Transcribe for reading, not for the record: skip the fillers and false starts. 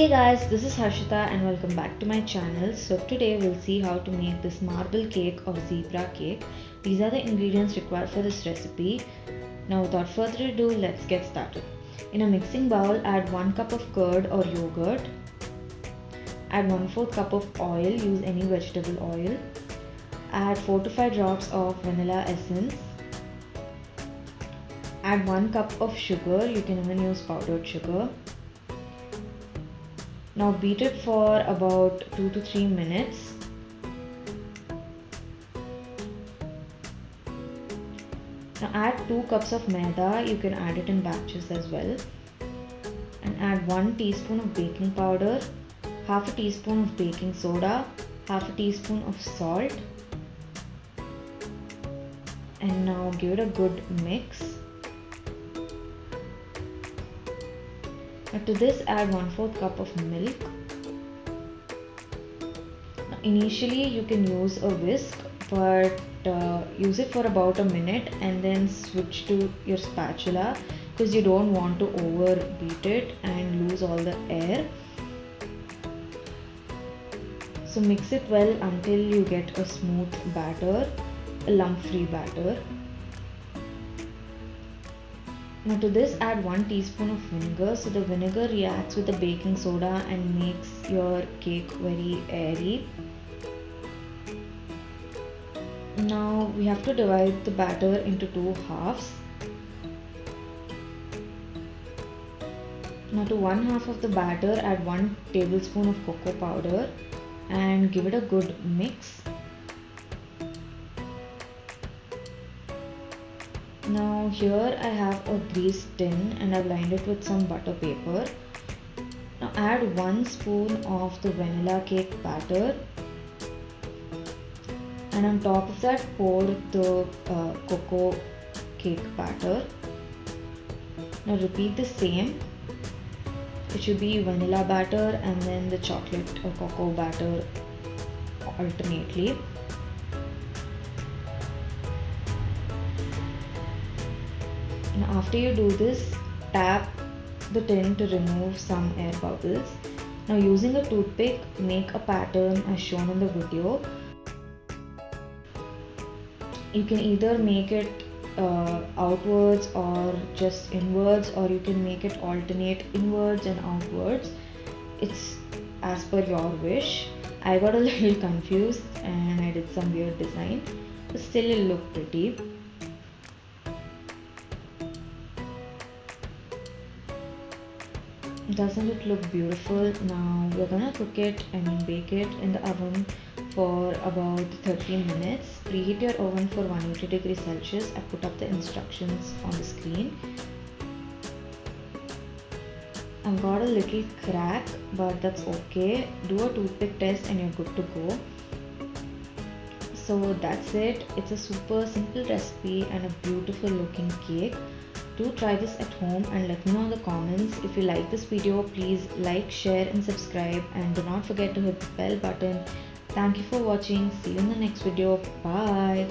Hey guys, this is Harshita and welcome back to my channel. So today we'll see how to make this marble cake or zebra cake. These are the ingredients required for this recipe. Now without further ado, let's get started. In a mixing bowl, add 1 cup of curd or yogurt. Add 1/4 cup of oil, use any vegetable oil. Add 4 to 5 drops of vanilla essence. Add 1 cup of sugar, you can even use powdered sugar. Now beat it for about 2 to 3 minutes. Now add 2 cups of maida, you can add it in batches as well. And add 1 teaspoon of baking powder, half a teaspoon of baking soda, half a teaspoon of salt. And now give it a good mix. Now to this add 1/4 cup of milk. Now initially you can use a whisk, but use it for about a minute and then switch to your spatula because you don't want to overbeat it and lose all the air. So mix it well until you get a smooth batter, a lump-free batter. Now to this add 1 teaspoon of vinegar. So the vinegar reacts with the baking soda and makes your cake very airy. Now we have to divide the batter into 2 halves. Now to 1 half of the batter add 1 tablespoon of cocoa powder and give it a good mix. Now here I have a greased tin and I've lined it with some butter paper. Now add 1 spoon of the vanilla cake batter and on top of that pour the cocoa cake batter. Now repeat the same. It should be vanilla batter and then the chocolate or cocoa batter alternately. Now after you do this, tap the tin to remove some air bubbles. Now using a toothpick, make a pattern as shown in the video. You can either make it outwards or just inwards, or you can make it alternate inwards and outwards. It's as per your wish. I got a little confused and I did some weird design, but still it looked pretty. Doesn't it look beautiful? Now we're gonna cook it and bake it in the oven for about 30 minutes. Preheat your oven for 180 degrees Celsius. I put up the instructions on the screen. I've got a little crack, but that's okay. Do a toothpick test and you're good to go. So that's it. It's a super simple recipe and a beautiful looking cake. Do try this at home and let me know in the comments. If you like this video, please like, share and subscribe, and do not forget to hit the bell button. Thank you for watching. See you in the next video. Bye.